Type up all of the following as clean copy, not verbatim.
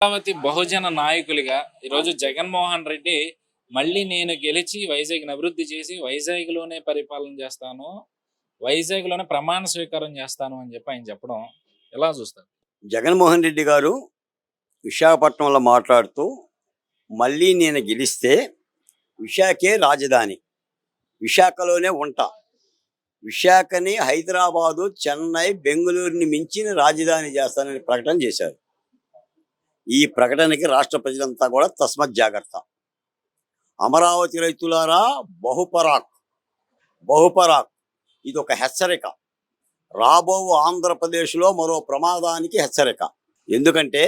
అమరావతి బహుజన నాయకులుగా ఈరోజు జగన్మోహన్ రెడ్డి మళ్ళీ నేను గెలిచి వైజాగ్ని అభివృద్ధి చేసి వైజాగ్లోనే పరిపాలన చేస్తాను, వైజాగ్లోనే ప్రమాణ స్వీకారం చేస్తాను అని చెప్పి ఆయన చెప్పడం ఎలా చూస్తారు? జగన్మోహన్ రెడ్డి గారు విశాఖపట్నంలో మాట్లాడుతూ మళ్ళీ నేను గెలిస్తే విశాఖే రాజధాని, విశాఖలోనే ఉంటా, విశాఖని హైదరాబాదు, చెన్నై, బెంగళూరుని మించిన రాజధాని చేస్తానని ప్రకటన చేశారు. ఈ ప్రకటనకి రాష్ట్ర ప్రజలంతా కూడా తస్మత్ జాగ్రత్త. అమరావతి రైతులారా, బహుపరాక్ బహుపరాక్ ఇది ఒక హెచ్చరిక. రాబో ఆంధ్రప్రదేశ్లో మరో ప్రమాదానికి హెచ్చరిక. ఎందుకంటే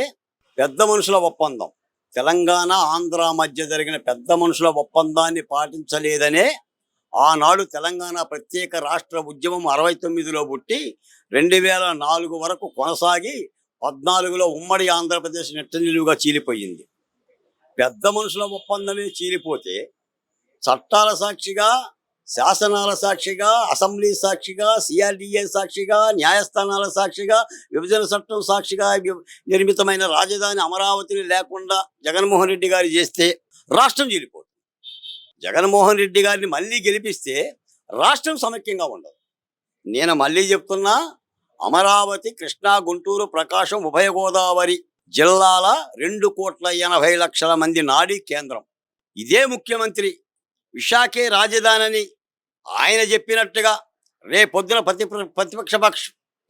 పెద్ద మనుషుల ఒప్పందం, తెలంగాణ ఆంధ్ర మధ్య జరిగిన పెద్ద మనుషుల ఒప్పందాన్ని పాటించలేదనే ఆనాడు తెలంగాణ ప్రత్యేక రాష్ట్ర ఉద్యమం 69లో పుట్టి 2004 వరకు కొనసాగి 14లో ఉమ్మడి ఆంధ్రప్రదేశ్ నెట్టనిలువుగా చీలిపోయింది. పెద్ద మనుషుల ఒప్పందమే చీలిపోతే చట్టాల సాక్షిగా, శాసనాల సాక్షిగా, అసెంబ్లీ సాక్షిగా, సిఆర్డిఏ సాక్షిగా, న్యాయస్థానాల సాక్షిగా, విభజన చట్టం సాక్షిగా నిర్మితమైన రాజధాని అమరావతిని లేకుండా జగన్మోహన్ రెడ్డి గారు చేస్తే రాష్ట్రం చీలిపోతుంది. జగన్మోహన్ రెడ్డి గారిని మళ్ళీ గెలిపిస్తే రాష్ట్రం సమైక్యంగా ఉండదు. నేను మళ్ళీ చెప్తున్నా, అమరావతి, కృష్ణా, గుంటూరు, ప్రకాశం, ఉభయ గోదావరి జిల్లాల 2,80,00,000 మంది నాడీ కేంద్రం. ఇదే ముఖ్యమంత్రి విశాఖే రాజధానిని ఆయన చెప్పినట్టుగా రేపొద్దున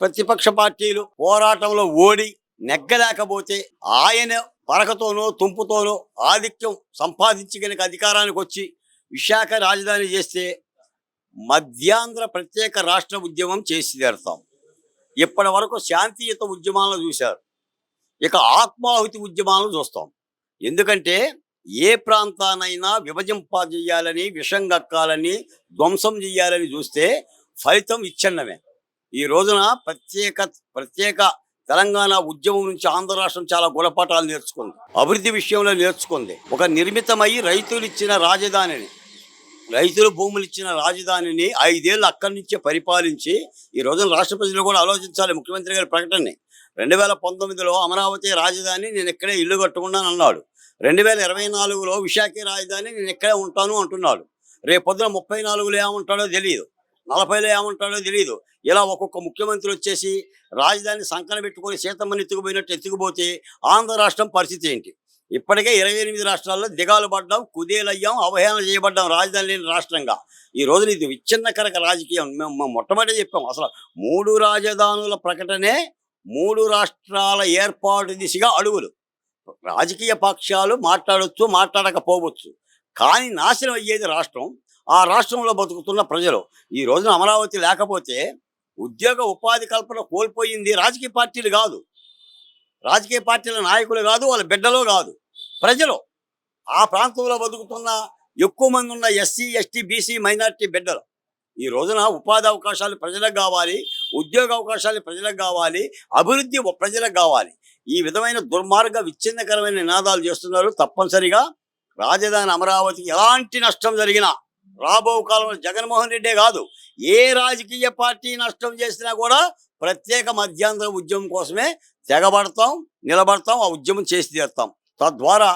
ప్రతిపక్ష పార్టీలు పోరాటంలో ఓడి నెగ్గలేకపోతే ఆయన పరకతోనో తుంపుతోనో ఆధిక్యం సంపాదించి కనుక అధికారానికి వచ్చి విశాఖ రాజధాని చేస్తే మధ్యాంధ్ర ప్రత్యేక రాష్ట్ర ఉద్యమం చేసి తీరుతాం. ఇప్పటి వరకు శాంతియుత ఉద్యమాలను చూశారు, ఇక ఆత్మాహుతి ఉద్యమాలను చూస్తాం. ఎందుకంటే ఏ ప్రాంతానైనా విభజింపజేయాలని, విషం కక్కాలని, ధ్వంసం చేయాలని చూస్తే ఫలితం విచ్ఛిన్నమే. ఈ రోజున ప్రత్యేక తెలంగాణ ఉద్యమం నుంచి ఆంధ్ర రాష్ట్రం చాలా గుణపాఠాలు నేర్చుకుంది, అభివృద్ధి విషయంలో నేర్చుకుంది. ఒక నిర్మితమై రైతులు ఇచ్చిన రాజధానిని, రైతులు భూములు ఇచ్చిన రాజధానిని 5 ఏళ్ళు అక్కడి నుంచే పరిపాలించి ఈ రోజున రాష్ట్ర ప్రజలు కూడా ఆలోచించాలి. ముఖ్యమంత్రి గారి ప్రకటనని 2019లో అమరావతి రాజధాని, నేను ఇక్కడే ఇల్లు కట్టుకున్నాను అన్నాడు. 2024లో విశాఖే రాజధాని, నేను ఇక్కడే ఉంటాను అంటున్నాడు. రేపొద్దున 34లో ఏమంటాడో తెలియదు, 40లో ఏమంటాడో తెలియదు. ఇలా ఒక్కొక్క ముఖ్యమంత్రి వచ్చేసి రాజధాని సంకన పెట్టుకొని సీతమ్మని ఎత్తుకుపోయినట్టు ఎత్తుకుపోతే ఆంధ్ర రాష్ట్రం పరిస్థితి ఏంటి? ఇప్పటికే 28 రాష్ట్రాల్లో దిగాలు పడ్డాం, కుదేలయ్యాం, అవహేళన చేయబడ్డాం రాజధాని లేని రాష్ట్రంగా. ఈ రోజున ఇది విచ్ఛిన్నకరక రాజకీయం. మేము మొట్టమొదటి చెప్పాం, అసలు 3 రాజధానుల ప్రకటనే 3 రాష్ట్రాల ఏర్పాటు దిశగా అడుగులు. రాజకీయ పక్షాలు మాట్లాడవచ్చు, మాట్లాడకపోవచ్చు, కానీ నాశనం అయ్యేది రాష్ట్రం, ఆ రాష్ట్రంలో బతుకుతున్న ప్రజలు. ఈ రోజున అమరావతి లేకపోతే ఉద్యోగ ఉపాధి కల్పన కోల్పోయింది రాజకీయ పార్టీలు కాదు, రాజకీయ పార్టీల నాయకులు కాదు, వాళ్ళ బిడ్డలో కాదు, ప్రజలు. ఆ ప్రాంతంలో బతుకుతున్న ఎక్కువ మంది ఉన్న ఎస్సీ, ఎస్టీ, బీసీ, మైనార్టీ బిడ్డలు. ఈ రోజున ఉపాధి అవకాశాలు ప్రజలకు కావాలి, ఉద్యోగ అవకాశాలు ప్రజలకు కావాలి, అభివృద్ధి ప్రజలకు కావాలి. ఈ విధమైన దుర్మార్గ విచ్ఛిన్నకరమైన నినాదాలు చేస్తున్నారు. తప్పనిసరిగా రాజధాని అమరావతికి ఎలాంటి నష్టం జరిగినా రాబో కాలంలో జగన్మోహన్ రెడ్డే కాదు, ఏ రాజకీయ పార్టీ నష్టం చేసినా కూడా ప్రత్యేక మధ్యాంధ్ర ఉద్యమం కోసమే తెగబడతాం, నిలబడతాం, ఆ ఉద్యమం చేసి తీరుతాం. తద్వారా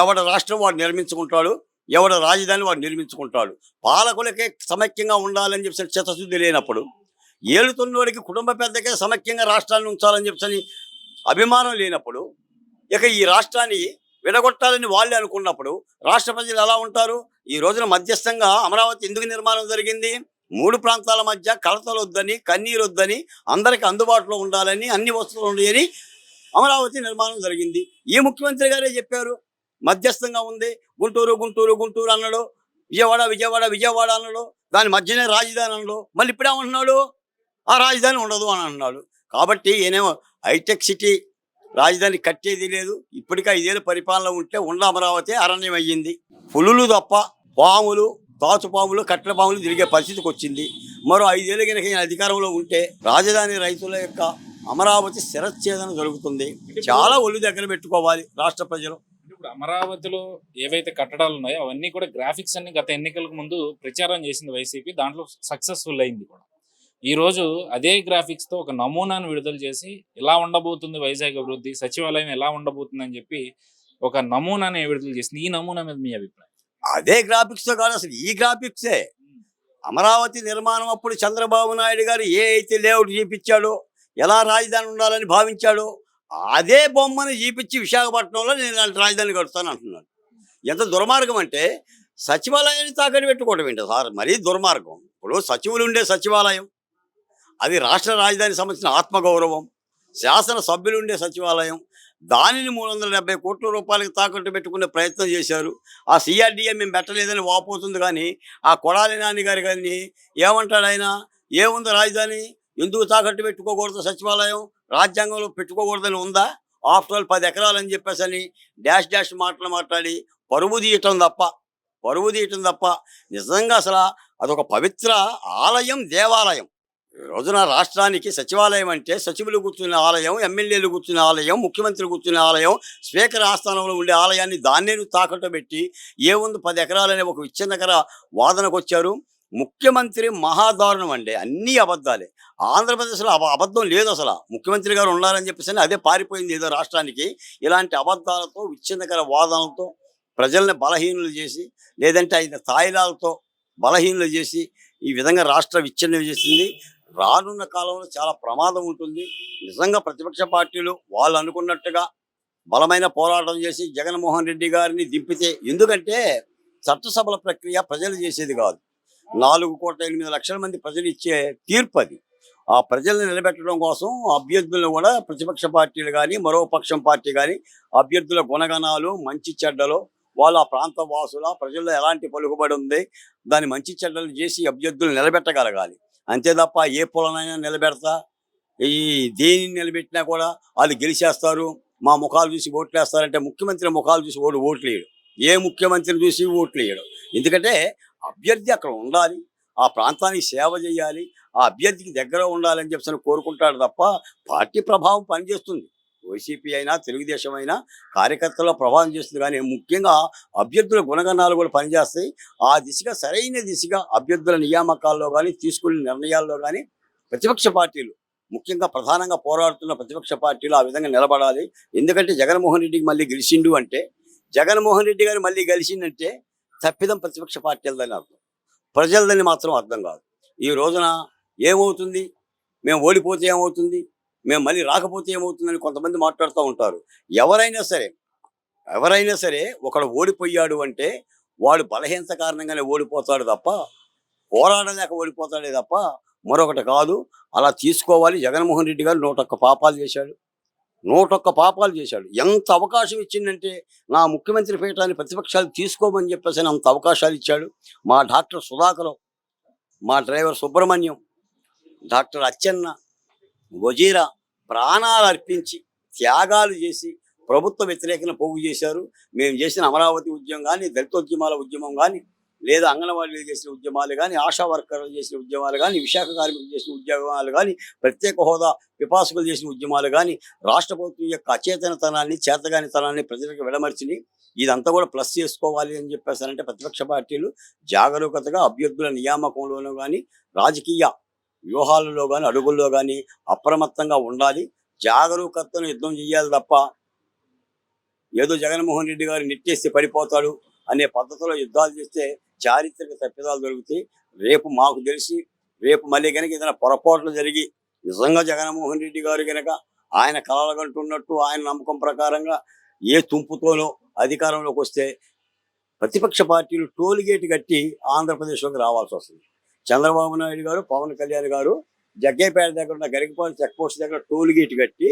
ఎవడ రాష్ట్రం వాడు నిర్మించుకుంటాడు, ఎవడ రాజధాని వాడు నిర్మించుకుంటాడు. పాలకులకే సమైక్యంగా ఉండాలని చెప్పి చిత్తశుద్ధి లేనప్పుడు, ఏలుతున్నోడికి కుటుంబ పెద్దకే సమైక్యంగా రాష్ట్రాన్ని ఉంచాలని చెప్పని అభిమానం లేనప్పుడు, ఇక ఈ రాష్ట్రాన్ని విడగొట్టాలని వాళ్ళే అనుకున్నప్పుడు రాష్ట్ర ప్రజలు ఎలా ఉంటారు? ఈ రోజున మధ్యస్థంగా అమరావతి ఎందుకు నిర్మాణం జరిగింది? 3 ప్రాంతాల మధ్య కలతలు వద్దని, కన్నీరు వద్దని, అందరికి అందుబాటులో ఉండాలని, అన్ని వస్తువులు ఉన్నాయని అమరావతి నిర్మాణం జరిగింది. ఈ ముఖ్యమంత్రి గారే చెప్పారు మధ్యస్థంగా ఉంది. గుంటూరు గుంటూరు గుంటూరు అన్నాడు, విజయవాడ విజయవాడ విజయవాడ అన్నాడు, దాని మధ్యనే రాజధాని అన్నాడు. మళ్ళీ ఇప్పుడేమంటున్నాడు? ఆ రాజధాని ఉండదు అని అంటున్నాడు. కాబట్టి ఈయనేమో హైటెక్ సిటీ రాజధాని కట్టేది లేదు, ఇప్పటికే 5 ఏళ్ళు పరిపాలన ఉంటే ఉండ అమరావతి అరణ్యం అయ్యింది. పులులు తప్ప పాములు, తాచుపాములు, కట్టెల పాములు తిరిగే పరిస్థితికి వచ్చింది. మరో 5 ఏళ్ళు కనుక అధికారంలో ఉంటే రాజధాని రైతుల యొక్క అమరావతి శిరచ్ఛేదన జరుగుతుంది. చాలా ఒళ్ళు దగ్గర పెట్టుకోవాలి రాష్ట్ర ప్రజలు. ఇప్పుడు అమరావతిలో ఏవైతే కట్టడాలు ఉన్నాయో అవన్నీ కూడా గ్రాఫిక్స్ అన్ని గత ఎన్నికలకు ముందు ప్రచారం చేసింది వైసీపీ, దాంట్లో సక్సెస్ఫుల్ అయింది కూడా. ఈ రోజు అదే గ్రాఫిక్స్ తో ఒక నమూనాను విడుదల చేసి ఇలా ఉండబోతుంది వైజాగ్ అభివృద్ధి, సచివాలయం ఎలా ఉండబోతుంది అని చెప్పి ఒక నమూనాని విడుదల చేసింది. ఈ నమూనా మీద మీ అభిప్రాయం? అదే గ్రాఫిక్స్తో కాదు, అసలు ఈ గ్రాఫిక్సే అమరావతి నిర్మాణం అప్పుడు చంద్రబాబు నాయుడు గారు ఏ అయితే లేఅవుట్ చూపించాడో, ఎలా రాజధాని ఉండాలని భావించాడో అదే బొమ్మను చూపించి విశాఖపట్నంలో నేను ఇలాంటి రాజధాని కడతాను అంటున్నాను. ఎంత దుర్మార్గం అంటే సచివాలయాన్ని తాకట్టు పెట్టుకోవడం ఏంటి సార్, మరీ దుర్మార్గం. ఇప్పుడు సచివులు ఉండే సచివాలయం అది రాష్ట్ర రాజధానికి సంబంధించిన ఆత్మగౌరవం. శాసన సభ్యులు ఉండే సచివాలయం దానిని 370 కోట్ల రూపాయలకి తాకట్టు పెట్టుకునే ప్రయత్నం చేశారు. ఆ సిఆర్డీఏ మేము పెట్టలేదని వాపోతుంది, కానీ ఆ కొడాలి నాని గారు కానీ ఏమంటాడు ఆయన, ఏముంది రాజధాని ఎందుకు తాకట్టు పెట్టుకోకూడదు, సచివాలయం రాజ్యాంగంలో పెట్టుకోకూడదని ఉందా, ఆఫ్టర్ ఆల్ 10 ఎకరాలు అని చెప్పేసి అని డాష్ మాటలు మాట్లాడి పరువు తీయటం తప్ప నిజంగా అసలు అదొక పవిత్ర ఆలయం, దేవాలయం. ఈ రోజున రాష్ట్రానికి సచివాలయం అంటే సచివులు కూర్చునే ఆలయం, ఎమ్మెల్యేలు కూర్చునే ఆలయం, ముఖ్యమంత్రి కూర్చునే ఆలయం, స్పీకర్ ఆస్థానంలో ఉండే ఆలయాన్ని దాన్నే తాకట్టు పెట్టి ఏముంది 10 ఎకరాలనే ఒక విచ్ఛిన్నకర వాదనకు వచ్చారు. ముఖ్యమంత్రి మహాదారుణం అండి, అన్నీ అబద్ధాలే. ఆంధ్రప్రదేశ్లో అబద్ధం లేదు అసలు. ముఖ్యమంత్రి గారు ఉండాలని చెప్పేసి అదే పారిపోయింది ఏదో రాష్ట్రానికి. ఇలాంటి అబద్ధాలతో, విచ్ఛిన్నకర వాదనలతో ప్రజల్ని బలహీనులు చేసి, లేదంటే ఆయన తాయిలాలతో బలహీనులు చేసి ఈ విధంగా రాష్ట్ర విచ్ఛిన్నం చేసింది. రానున్న కాలంలో చాలా ప్రమాదం ఉంటుంది. నిజంగా ప్రతిపక్ష పార్టీలు వాళ్ళు అనుకున్నట్టుగా బలమైన పోరాటం చేసి జగన్మోహన్ రెడ్డి గారిని దింపితే, ఎందుకంటే చట్టసభల ప్రక్రియ ప్రజలు చేసేది కాదు, 4,8,00,000 మంది ప్రజలు ఇచ్చే తీర్పు అది. ఆ ప్రజల్ని నిలబెట్టడం కోసం అభ్యర్థులను కూడా ప్రతిపక్ష పార్టీలు కానీ మరో పక్షం పార్టీ కానీ అభ్యర్థుల గుణగణాలు, మంచి చెడ్డలు, వాళ్ళు ఆ ప్రాంత వాసుల ప్రజల్లో ఎలాంటి పలుకుబడి ఉంది, దాన్ని మంచి చెడ్డలు చేసి అభ్యర్థులు నిలబెట్టగలగాలి. అంతే తప్ప ఏ పొలనైనా నిలబెడతా, ఈ దేనిని నిలబెట్టినా కూడా వాళ్ళు గెలిచేస్తారు, మా ముఖాలు చూసి ఓట్లు వేస్తారంటే ముఖ్యమంత్రి ముఖాలు చూసి ఓట్లు వేయడు, ఏ ముఖ్యమంత్రిని చూసి ఓట్లు వేయడు. ఎందుకంటే అభ్యర్థి అక్కడ ఉండాలి, ఆ ప్రాంతానికి సేవ చేయాలి, ఆ అభ్యర్థికి దగ్గర ఉండాలని చెప్పి కోరుకుంటాడు తప్ప పార్టీ ప్రభావం పనిచేస్తుంది. వైసీపీ అయినా తెలుగుదేశం అయినా కార్యకర్తల ప్రభావం చేస్తుంది, కానీ ముఖ్యంగా అభ్యర్థుల గుణగణాలు కూడా పనిచేస్తాయి. ఆ దిశగా సరైన దిశగా అభ్యర్థుల నియామకాల్లో కానీ తీసుకునే నిర్ణయాల్లో కానీ ప్రతిపక్ష పార్టీలు, ముఖ్యంగా ప్రధానంగా పోరాడుతున్న ప్రతిపక్ష పార్టీలు ఆ విధంగా నిలబడాలి. ఎందుకంటే జగన్మోహన్ రెడ్డికి మళ్ళీ గెలిచిండు అంటే, జగన్మోహన్ రెడ్డి గారు మళ్ళీ గెలిచిందంటే తప్పిదం ప్రతిపక్ష పార్టీలదని అర్థం, ప్రజలదని మాత్రం అర్థం కాదు. ఈ రోజున ఏమవుతుంది, మేము ఓడిపోతే ఏమవుతుంది, మేము మళ్ళీ రాకపోతే ఏమవుతుందని కొంతమంది మాట్లాడుతూ ఉంటారు. ఎవరైనా సరే ఒకడు ఓడిపోయాడు అంటే వాడు బలహీనత కారణంగానే ఓడిపోతాడు తప్ప, పోరాడలేక ఓడిపోతాడే తప్ప మరొకటి కాదు. అలా తీసుకోవాలి. జగన్మోహన్ రెడ్డి గారు 101 పాపాలు చేశాడు. ఎంత అవకాశం ఇచ్చిందంటే, నా ముఖ్యమంత్రి పీఠాన్ని ప్రతిపక్షాలు తీసుకోమని చెప్పేసి అంత అవకాశాలు ఇచ్చాడు. మా డాక్టర్ సుధాకర్, మా డ్రైవర్ సుబ్రహ్మణ్యం, డాక్టర్ అచ్చెన్న, వజీరా ప్రాణాలు అర్పించి త్యాగాలు చేసి ప్రభుత్వ వ్యతిరేకన పోగు చేశారు. మేము చేసిన అమరావతి ఉద్యమం కానీ, దళితోద్యమాల ఉద్యమం కానీ, లేదా అంగన్వాడీలు చేసిన ఉద్యమాలు కానీ, ఆశా వర్కర్లు చేసిన ఉద్యమాలు కానీ, విశాఖ కార్మికులు చేసిన ఉద్యమాలు కానీ, ప్రత్యేక హోదా పిపాసకులు చేసిన ఉద్యమాలు కానీ, రాష్ట్ర ప్రభుత్వం యొక్క అచేతనతనాన్ని, చేతగానితనాన్ని ప్రజలకు విడమర్చిని. ఇదంతా కూడా ప్లస్ చేసుకోవాలి అని చెప్పేసారంటే ప్రతిపక్ష పార్టీలు జాగరూకతగా అభ్యర్థుల నియామకంలోనూ కానీ, రాజకీయ వ్యూహాలలో కానీ, అడుగుల్లో కానీ అప్రమత్తంగా ఉండాలి. జాగరూకతను యుద్ధం చేయాలి తప్ప ఏదో జగన్మోహన్ రెడ్డి గారు నెట్టేస్తే పడిపోతాడు అనే పద్ధతిలో యుద్ధాలు చేస్తే చారిత్రక తప్పిదాలు దొరుకుతాయి. మాకు తెలిసి రేపు మళ్ళీ కనుక ఏదైనా పొరపాట్లు జరిగి నిజంగా జగన్మోహన్ రెడ్డి గారు కనుక ఆయన కలలుగంటున్నట్టు ఆయన నమ్మకం ప్రకారంగా ఏ తుంపుతోనో అధికారంలోకి వస్తే ప్రతిపక్ష పార్టీలు టోల్గేట్ కట్టి ఆంధ్రప్రదేశ్లోకి రావాల్సి వస్తుంది. చంద్రబాబు నాయుడు గారు, పవన్ కళ్యాణ్ గారు జగ్గేపేట దగ్గర ఉన్న గరికపాలెం చెక్ పోస్ట్ దగ్గర టోల్గేట్ కట్టి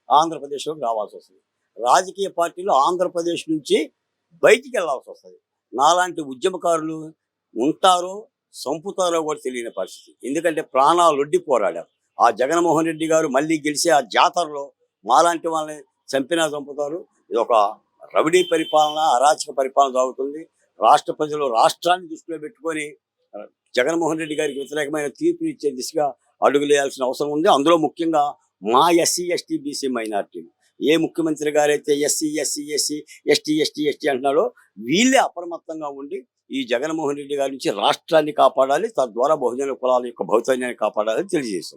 ఆంధ్రప్రదేశ్లోకి రావాల్సి వస్తుంది. రాజకీయ పార్టీలు ఆంధ్రప్రదేశ్ నుంచి బయటికి వెళ్లాల్సి వస్తుంది. నాలాంటి ఉద్యమకారులు ఉంటారో సంపుతారో కూడా తెలియని పరిస్థితి. ఎందుకంటే ప్రాణాలు ఒడ్డి పోరాడారు. ఆ జగన్మోహన్ రెడ్డి గారు మళ్ళీ గెలిచే ఆ జాతరలో మాలాంటి వాళ్ళని చంపుతారు. ఇది ఒక రవిడీ పరిపాలన, అరాచక పరిపాలన సాగుతుంది. రాష్ట్ర ప్రజలు రాష్ట్రాన్ని దృష్టిలో పెట్టుకొని జగన్మోహన్ రెడ్డి గారికి వ్యతిరేకమైన తీర్పు ఇచ్చే దిశగా అడుగులేయాల్సిన అవసరం ఉంది. అందులో ముఖ్యంగా మా ఎస్సీ, ఎస్టీ, బీసీ మైనార్టీలు, ఏ ముఖ్యమంత్రి గారైతే SC, SC, ST, ST, ST అంటున్నాడో వీళ్ళే అప్రమత్తంగా ఉండి ఈ జగన్మోహన్ రెడ్డి గారి నుంచి రాష్ట్రాన్ని కాపాడాలి, తద్వారా బహుజన కులాల యొక్క భవితవ్యాన్ని కాపాడాలని తెలియజేశారు.